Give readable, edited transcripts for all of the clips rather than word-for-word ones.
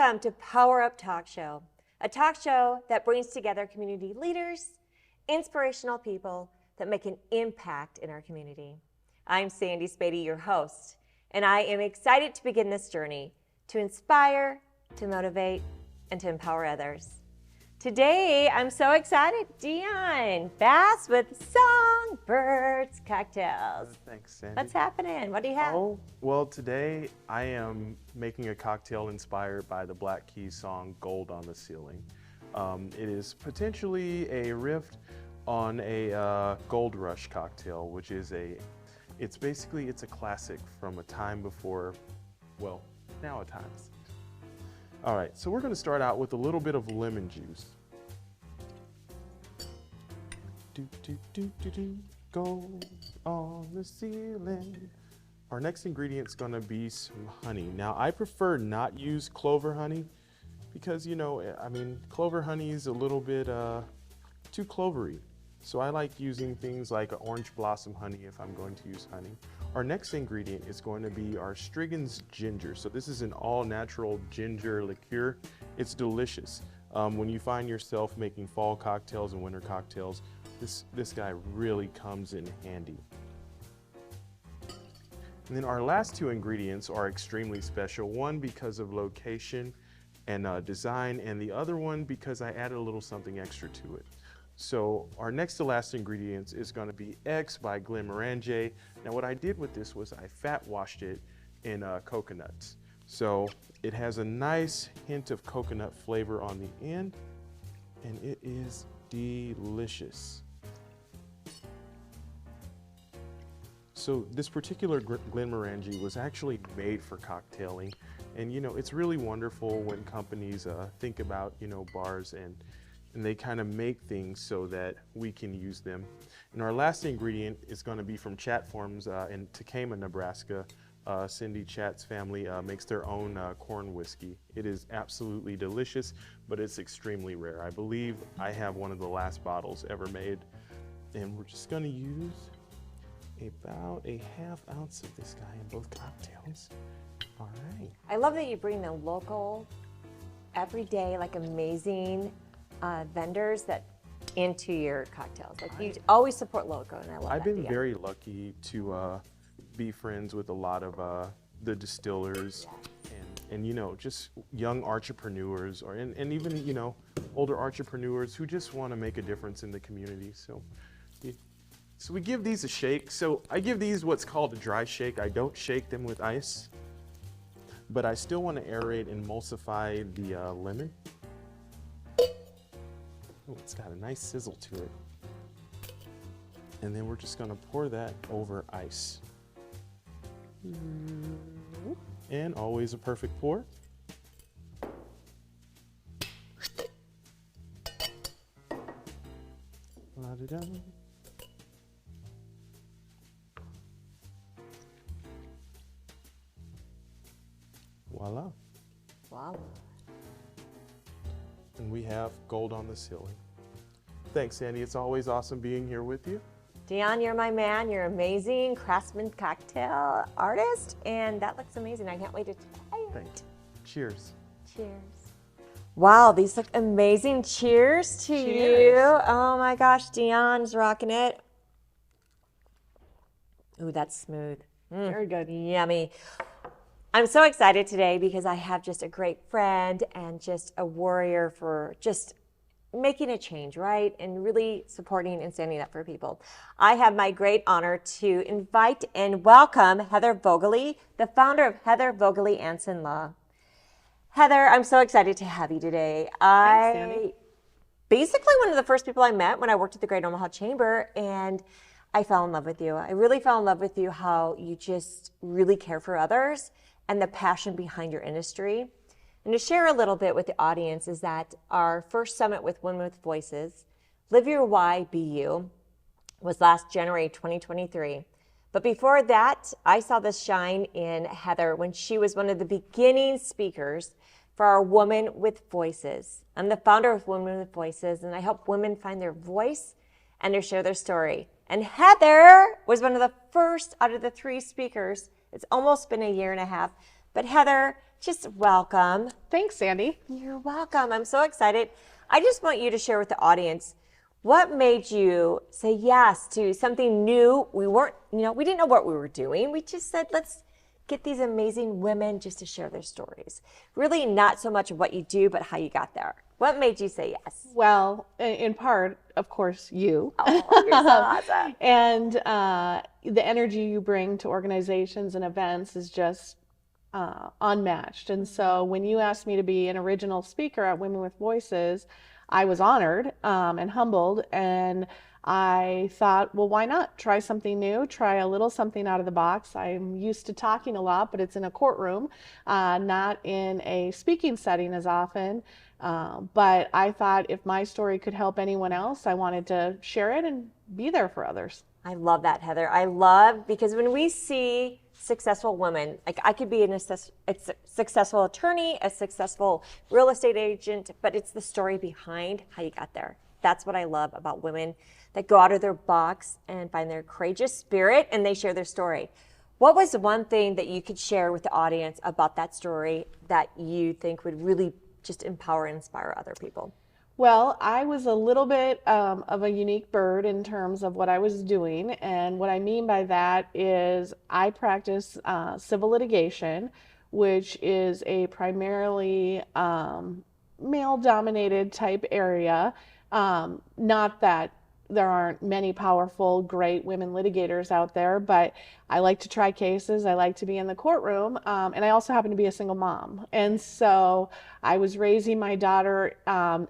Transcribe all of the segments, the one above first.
Welcome to Power Up Talk Show, a talk show that brings together community leaders, inspirational people that make an impact in our community. I'm Sandy Spady, your host, and I am excited to begin this journey to inspire, to motivate, and to empower others. Today, I'm so excited, Dion Bass with Songbirds Cocktails. Thanks, Sandy. What's happening? What do you have? Oh, well, today I am making a cocktail inspired by the Black Keys song Gold on the Ceiling. It is potentially a riff on a Gold Rush cocktail, which is it's a classic from a time before, well, now a times. All right, so we're going to start out with a little bit of lemon juice. Gold on the ceiling. Our next ingredient is going to be some honey. Now, I prefer not use clover honey because, clover honey is a little bit too clovery. So I like using things like orange blossom honey if I'm going to use honey. Our next ingredient is going to be our Strigan's ginger. So this is an all-natural ginger liqueur. It's delicious. When you find yourself making fall cocktails and winter cocktails, this guy really comes in handy. And then our last two ingredients are extremely special. One because of location and design, and the other one because I added a little something extra to it. So our next to last ingredient is going to be X by Glenmorangie. Now what I did with this was I fat washed it in coconuts. So it has a nice hint of coconut flavor on the end, and it is delicious. So this particular Glenmorangie was actually made for cocktailing, and it's really wonderful when companies think about bars and they kind of make things so that we can use them. And our last ingredient is going to be from Chat Farms in Takema, Nebraska. Cindy Chat's family makes their own corn whiskey. It is absolutely delicious, but it's extremely rare. I believe I have one of the last bottles ever made. And we're just going to use about a half ounce of this guy in both cocktails. All right. I love that you bring the local, everyday, amazing vendors into your cocktails. You always support local, and I love that. I've been very lucky to be friends with a lot of the distillers, and just young entrepreneurs, and even older entrepreneurs who just want to make a difference in the community. So we give these a shake. So I give these what's called a dry shake. I don't shake them with ice, but I still want to aerate and emulsify the lemon. Oh, it's got a nice sizzle to it. And then we're just going to pour that over ice. And always a perfect pour. La-da-da. Voila. Wow. And we have Gold on the Ceiling. Thanks, Sandy. It's always awesome being here with you. Dion, you're my man. You're amazing craftsman cocktail artist, and that looks amazing. I can't wait to try it. Thanks. Cheers. Cheers. Wow, these look amazing. Cheers to you. Oh my gosh, Dion's rocking it. Ooh, that's smooth. Very good. Yummy. I'm so excited today because I have just a great friend and just a warrior for just making a change, right? And really supporting and standing up for people. I have my great honor to invite and welcome Heather Voegele, the founder of Heather Voegele Anson Law. Heather, I'm so excited to have you today. Thanks, Sandy. Basically one of the first people I met when I worked at the Great Omaha Chamber, and I fell in love with you. I really fell in love with you, how you just really care for others and the passion behind your industry. And to share a little bit with the audience is that our first summit with Women with Voices, Live Your Why, Be You, was last January 2023. But before that, I saw this shine in Heather when she was one of the beginning speakers for our Women with Voices. I'm the founder of Women with Voices, and I help women find their voice and to share their story. And Heather was one of the first out of the 3 speakers. It's almost been a year and a half. But Heather, just welcome. Thanks, Sandy. You're welcome. I'm so excited. I just want you to share with the audience what made you say yes to something new. We weren't, we didn't know what we were doing. We just said, let's get these amazing women just to share their stories. Really not so much of what you do, but how you got there. What made you say yes? Well, in part, of course, you. Oh, you're so awesome. And the energy you bring to organizations and events is just unmatched. And so when you asked me to be an original speaker at Women with Voices, I was honored and humbled. And I thought, well, why not try something new, try a little something out of the box. I'm used to talking a lot, but it's in a courtroom, not in a speaking setting as often. But I thought if my story could help anyone else, I wanted to share it and be there for others. I love that, Heather. I love, because when we see successful women, like I could be a successful attorney, a successful real estate agent, but it's the story behind how you got there. That's what I love about women that go out of their box and find their courageous spirit and they share their story. What was one thing that you could share with the audience about that story that you think would really just empower and inspire other people? Well, I was a little bit of a unique bird in terms of what I was doing. And what I mean by that is I practice civil litigation, which is a primarily male-dominated type area. Not that there aren't many powerful, great women litigators out there, but I like to try cases. I like to be in the courtroom. And I also happen to be a single mom. And so I was raising my daughter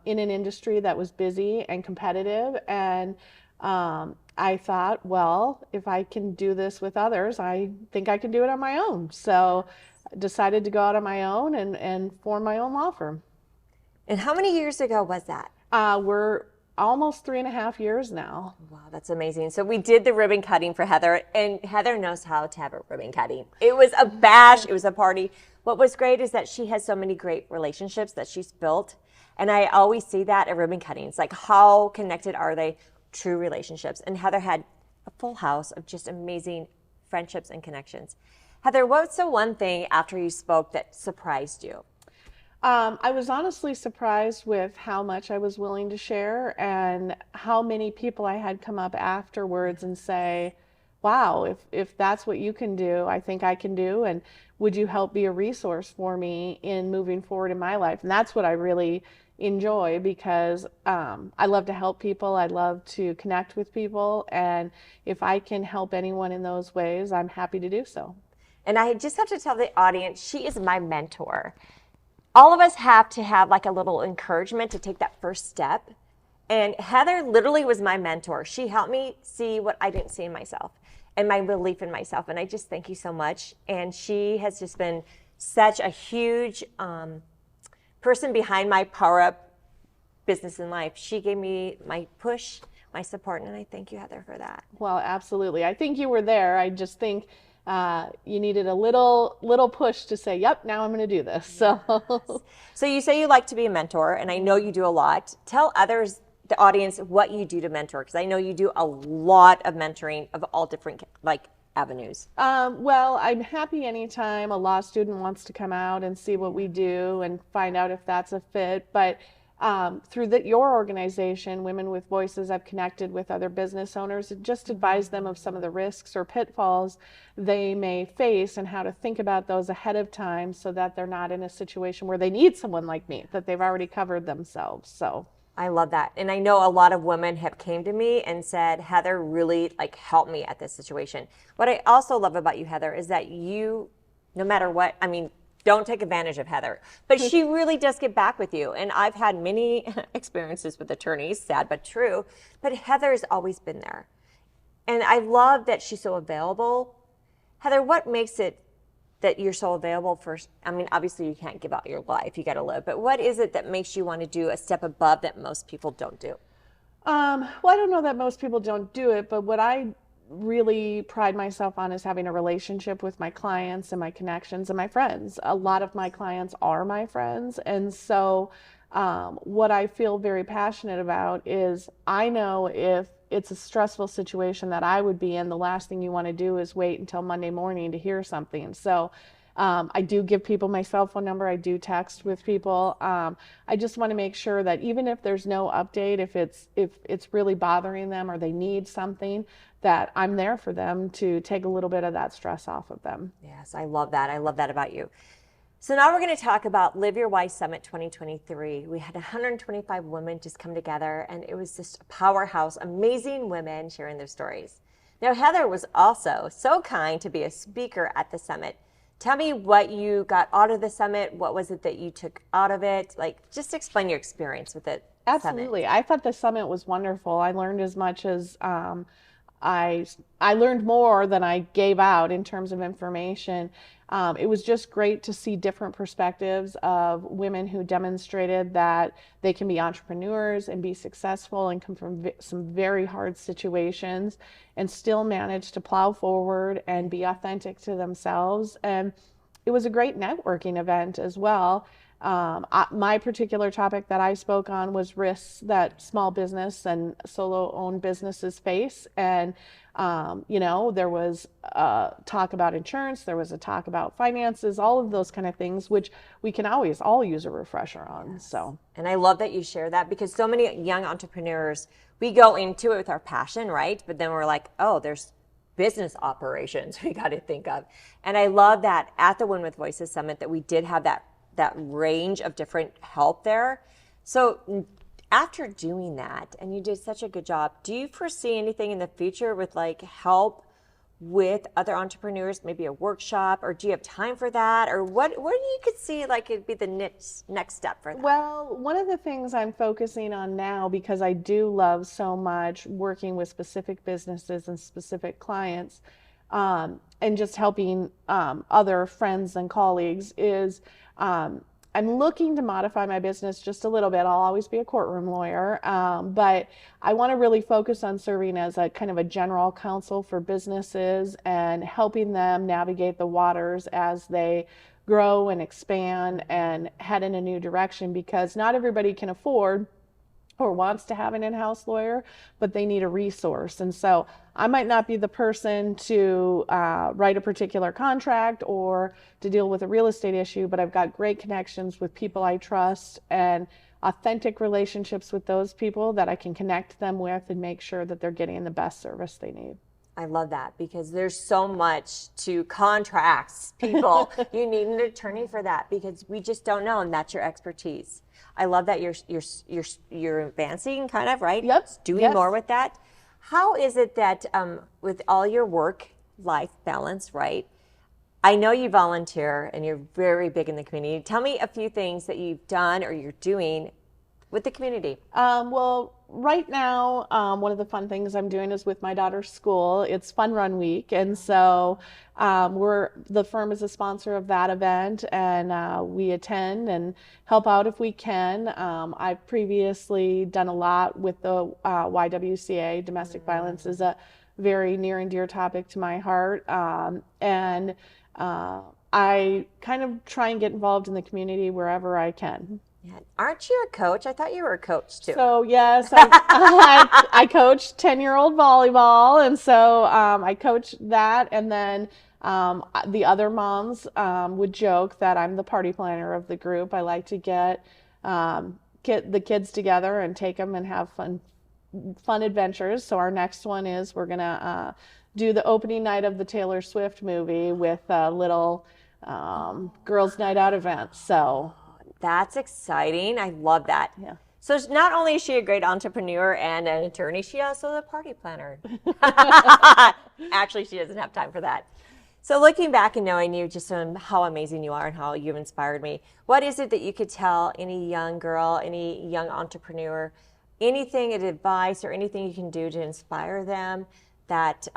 in an industry that was busy and competitive. And I thought, well, if I can do this with others, I think I can do it on my own. So I decided to go out on my own and form my own law firm. And how many years ago was that? We're almost 3.5 years now. Wow, that's amazing. So we did the ribbon cutting for Heather, and Heather knows how to have a ribbon cutting. It was a bash, it was a party. What was great is that she has so many great relationships that she's built, and I always see that at ribbon cuttings, like how connected are they, true relationships. And Heather had a full house of just amazing friendships and connections. Heather, what's the one thing after you spoke that surprised you? I was honestly surprised with how much I was willing to share and how many people I had come up afterwards and say, wow, if that's what you can do, I think I can do. And would you help be a resource for me in moving forward in my life? And that's what I really enjoy because I love to help people. I love to connect with people. And if I can help anyone in those ways, I'm happy to do so. And I just have to tell the audience, she is my mentor. All of us have to have like a little encouragement to take that first step. And Heather literally was my mentor. She helped me see what I didn't see in myself and my belief in myself. And I just thank you so much. And she has just been such a huge person behind my Power Up business in life. She gave me my push, my support, and I thank you, Heather, for that. Well, absolutely. I think you were there. I just think you needed a little push to say, yep, now I'm going to do this. So, so you say you like to be a mentor, and I know you do a lot. Tell others, the audience, what you do to mentor, because I know you do a lot of mentoring of all different avenues. Well, I'm happy anytime a law student wants to come out and see what we do and find out if that's a fit. But through your organization, Women with Voices, I've connected with other business owners and just advise them of some of the risks or pitfalls they may face and how to think about those ahead of time so that they're not in a situation where they need someone like me, that they've already covered themselves. So I love that. And I know a lot of women have came to me and said, Heather really helped me at this situation. What I also love about you, Heather, is that you, no matter what, I mean, don't take advantage of Heather, but she really does get back with you. And I've had many experiences with attorneys, sad but true, but Heather's always been there. And I love that she's so available. Heather, what makes it that you're so available for, I mean, obviously you can't give out your life, you got to live, but what is it that makes you want to do a step above that most people don't do? Well, I don't know that most people don't do it, but what I really pride myself on is having a relationship with my clients and my connections and my friends. A lot of my clients are my friends. And so what I feel very passionate about is I know if it's a stressful situation that I would be in, the last thing you want to do is wait until Monday morning to hear something. So I do give people my cell phone number. I do text with people. I just want to make sure that even if there's no update, if it's really bothering them or they need something, that I'm there for them to take a little bit of that stress off of them. Yes, I love that. I love that about you. So now we're going to talk about Live Your Why Summit 2023. We had 125 women just come together, and it was just a powerhouse, amazing women sharing their stories. Now, Heather was also so kind to be a speaker at the summit. Tell me what you got out of the summit. What was it that you took out of it? Like, just explain your experience with it. Absolutely. I thought the summit was wonderful. I learned as much as I learned more than I gave out in terms of information. It was just great to see different perspectives of women who demonstrated that they can be entrepreneurs and be successful and come from some very hard situations and still manage to plow forward and be authentic to themselves. And it was a great networking event as well. My particular topic that I spoke on was risks that small business and solo-owned businesses face. And, there was talk about insurance, there was a talk about finances, all of those kind of things, which we can always all use a refresher on. Yes. So, and I love that you share that, because so many young entrepreneurs, we go into it with our passion, right? But then we're like, oh, there's business operations we got to think of. And I love that at the Women with Voices Summit that we did have that range of different help there. So after doing that, and you did such a good job, do you foresee anything in the future with like help with other entrepreneurs, maybe a workshop, or do you have time for that? Or what do you could see like it'd be the next step for that? Well, one of the things I'm focusing on now, because I do love so much working with specific businesses and specific clients, and just helping other friends and colleagues, is I'm looking to modify my business just a little bit. I'll always be a courtroom lawyer, but I want to really focus on serving as a kind of a general counsel for businesses and helping them navigate the waters as they grow and expand and head in a new direction, because not everybody can afford or wants to have an in-house lawyer, but they need a resource. And so I might not be the person to write a particular contract or to deal with a real estate issue, but I've got great connections with people I trust and authentic relationships with those people that I can connect them with and make sure that they're getting the best service they need. I love that, because there's so much to contracts, people. You need an attorney for that, because we just don't know, and that's your expertise. I love that you're advancing, kind of, right? Yep. Doing more with that. How is it that with all your work-life balance, right? I know you volunteer and you're very big in the community. Tell me a few things that you've done or you're doing with the community. Well, right now, one of the fun things I'm doing is with my daughter's school. It's Fun Run Week, and so the firm is a sponsor of that event, and we attend and help out if we can. I've previously done a lot with the YWCA. Domestic violence is a very near and dear topic to my heart, and I kind of try and get involved in the community wherever I can. Yeah. Aren't you a coach? I thought you were a coach too. So yes, I coach 10-year-old volleyball, and so I coach that, and then the other moms would joke that I'm the party planner of the group. I like to get the kids together and take them and have fun adventures. So our next one is we're gonna do the opening night of the Taylor Swift movie with a little girls' night out event. So. That's exciting. I love that. Yeah. So not only is she a great entrepreneur and an attorney, she also a party planner. Actually, she doesn't have time for that. So looking back and knowing you, just how amazing you are and how you've inspired me, what is it that you could tell any young girl, any young entrepreneur, anything, advice or anything you can do to inspire them that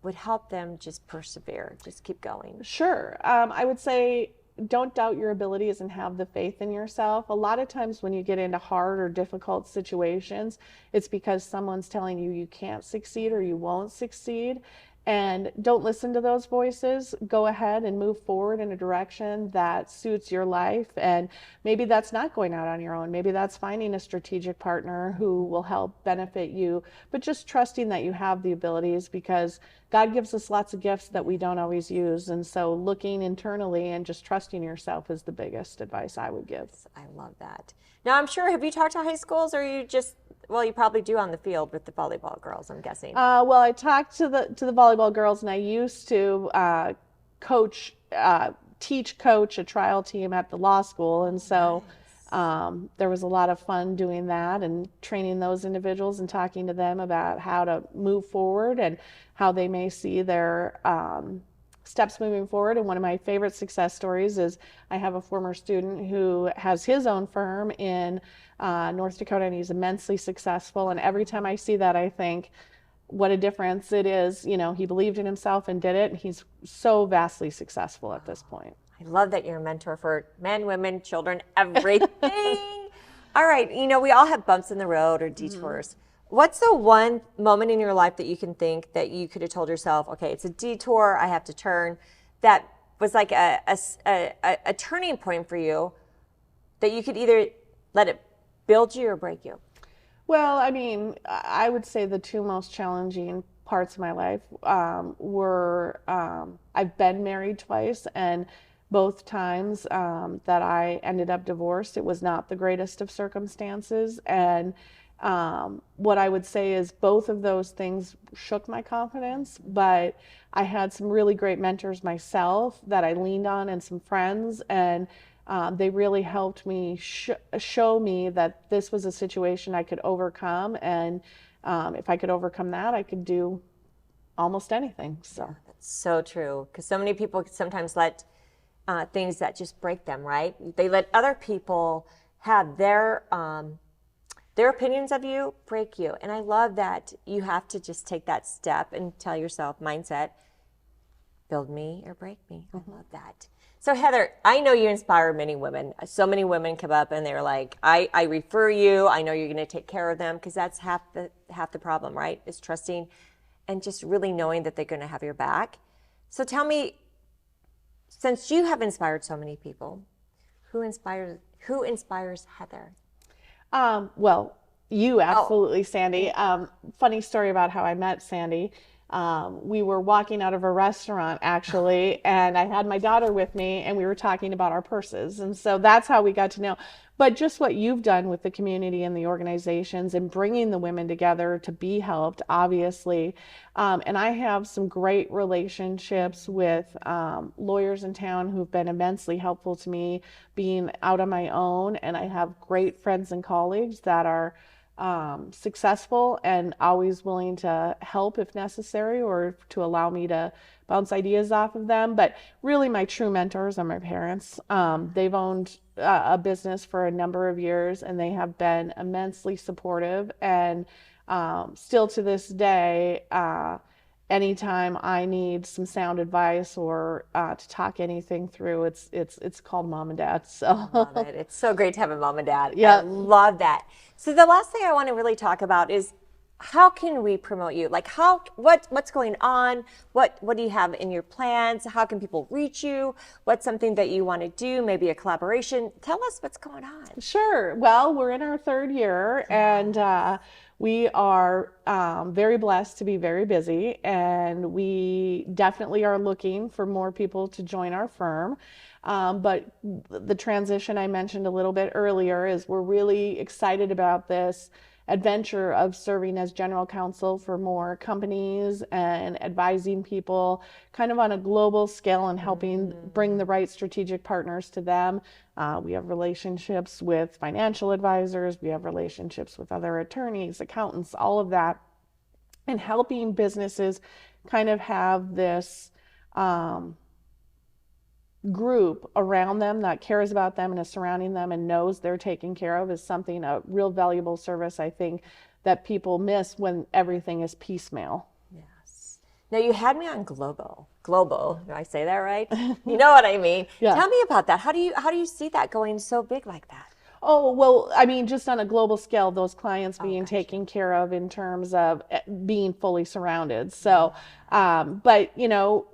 would help them just persevere, just keep going? Sure. I would say, don't doubt your abilities and have the faith in yourself. A lot of times when you get into hard or difficult situations, it's because someone's telling you you can't succeed or you won't succeed. And don't listen to those voices. Go ahead and move forward in a direction that suits your life. And maybe that's not going out on your own. Maybe that's finding a strategic partner who will help benefit you, but just trusting that you have the abilities, because God gives us lots of gifts that we don't always use. And so looking internally and just trusting yourself is the biggest advice I would give. I love that. Now, I'm sure, have you talked to high schools, or you just, well, you probably do on the field with the volleyball girls, I'm guessing. Well, I talked to the volleyball girls, and I used to coach, coach a trial team at the law school, and so there was a lot of fun doing that and training those individuals and talking to them about how to move forward and how they may see their steps moving forward. And one of my favorite success stories is I have a former student who has his own firm in North Dakota, and he's immensely successful. And every time I see that, I think, what a difference it is. You know, he believed in himself and did it, and he's so vastly successful at this point. I love that you're a mentor for men, women, children, everything. All right, you know, we all have bumps in the road or detours. What's the one moment in your life that you can think that you could have told yourself, okay, it's a detour, I have to turn, that was like a turning point for you, that you could either let it build you or break you? Well, I mean, I would say the two most challenging parts of my life were I've been married twice, and both times that I ended up divorced, it was not the greatest of circumstances. And what I would say is both of those things shook my confidence, but I had some really great mentors myself that I leaned on, and some friends, and they really helped me show me that this was a situation I could overcome, and if I could overcome that, I could do almost anything. So yeah, that's so true, because so many people sometimes let things that just break them, right? They let other people have their opinions of you break you. And I love that you have to just take that step and tell yourself, mindset, build me or break me. I love that. So Heather, I know you inspire many women. So many women come up and they're like, I refer you. I know you're going to take care of them, because that's half the problem, right? Is trusting and just really knowing that they're going to have your back. So tell me, since you have inspired so many people, who inspires Heather? Well, you absolutely, Sandy. Funny story about how I met Sandy. We were walking out of a restaurant, actually, and I had my daughter with me, and we were talking about our purses. And so that's how we got to know. But just what you've done with the community and the organizations and bringing the women together to be helped, obviously. And I have some great relationships with lawyers in town who've been immensely helpful to me being out on my own. And I have great friends and colleagues that are successful and always willing to help if necessary, or to allow me to bounce ideas off of them. But really, my true mentors are my parents. They've owned a business for a number of years, and they have been immensely supportive. And still to this day, anytime I need some sound advice or to talk anything through, it's called Mom and Dad. So I love it. It's so great to have a mom and dad. Yeah. I love that. So the last thing I want to really talk about is, how can we promote you? Like, what's going on? What do you have in your plans? How can people reach you? What's something that you want to do? Maybe a collaboration? Tell us what's going on. Sure. Well, we're in our third year, and we are very blessed to be very busy, and we definitely are looking for more people to join our firm. But the transition I mentioned a little bit earlier is we're really excited about this adventure of serving as general counsel for more companies and advising people kind of on a global scale and helping bring the right strategic partners to them. We have relationships with financial advisors, we have relationships with other attorneys, accountants, all of that, and helping businesses kind of have this group around them that cares about them and is surrounding them and knows they're taken care of, is something, a real valuable service, I think, that people miss when everything is piecemeal. Yes. Now, you had me on global. Do I say that right? You know what I mean. Yeah. Tell me about that. How do you see that going so big like that? Oh, well, I mean, just on a global scale, those clients being gotcha. taken care of in terms of being fully surrounded. So, but you know,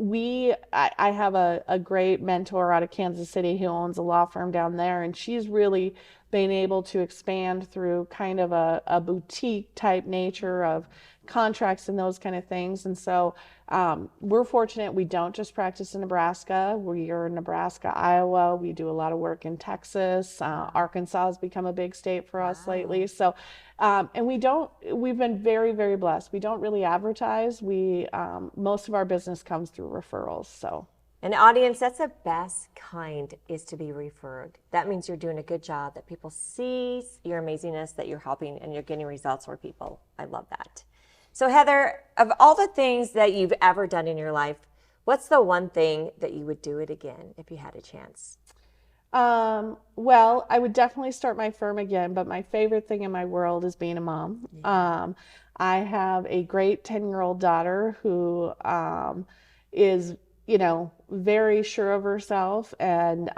I have a great mentor out of Kansas City who owns a law firm down there, and she's really been able to expand through kind of a boutique type nature of contracts and those kind of things. And so we're fortunate we don't just practice in Nebraska. We are in Nebraska, Iowa. We do a lot of work in Texas. Arkansas has become a big state for us lately. So, and we've been very, very blessed. We don't really advertise. Most of our business comes through referrals. So. An audience, that's the best kind, is to be referred. That means you're doing a good job, that people see your amazingness, that you're helping and you're getting results for people. I love that. So Heather, of all the things that you've ever done in your life, what's the one thing that you would do it again if you had a chance? Well, I would definitely start my firm again, but my favorite thing in my world is being a mom. I have a great 10-year-old daughter who is, you know, very sure of herself and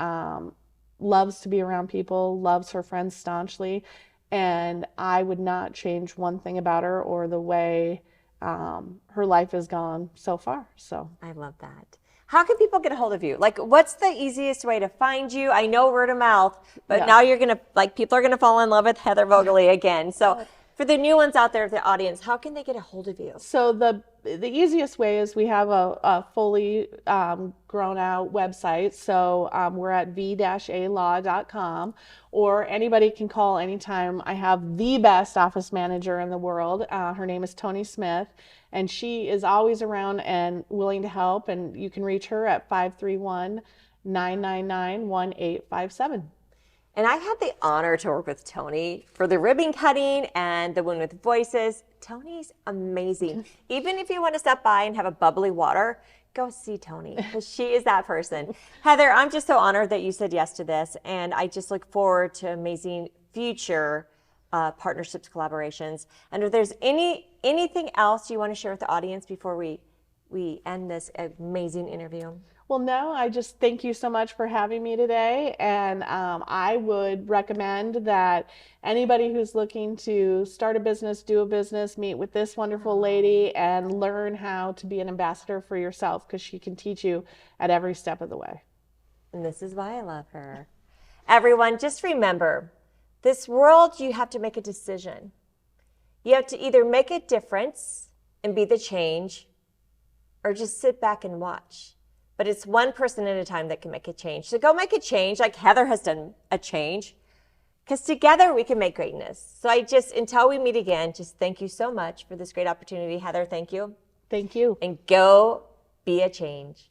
loves to be around people, loves her friends staunchly. And I would not change one thing about her or the way her life has gone so far. So I love that. How can people get a hold of you? Like, what's the easiest way to find you? I know word of mouth, but now you're going to, like, people are going to fall in love with Heather Voegele again. So for the new ones out there, the audience, how can they get a hold of you? So the easiest way is we have a fully grown out website. So we're at v-alaw.com, or anybody can call anytime. I have the best office manager in the world. Her name is Tony Smith, and she is always around and willing to help. And you can reach her at 531-999-1857. And I had the honor to work with Tony for the ribbon cutting and the Women with Voices. Tony's amazing. Even if you want to stop by and have a bubbly water, go see Tony, because she is that person. Heather, I'm just so honored that you said yes to this, and I just look forward to amazing future partnerships, collaborations. And if there's anything else you want to share with the audience before we end this amazing interview? Well, no, I just thank you so much for having me today. And I would recommend that anybody who's looking to start a business, do a business, meet with this wonderful lady and learn how to be an ambassador for yourself, because she can teach you at every step of the way. And this is why I love her. Everyone, just remember, this world, you have to make a decision. You have to either make a difference and be the change, or just sit back and watch. But it's one person at a time that can make a change. So go make a change, like Heather has done a change, because together we can make greatness. So until we meet again, just thank you so much for this great opportunity. Heather, thank you. Thank you. And go be a change.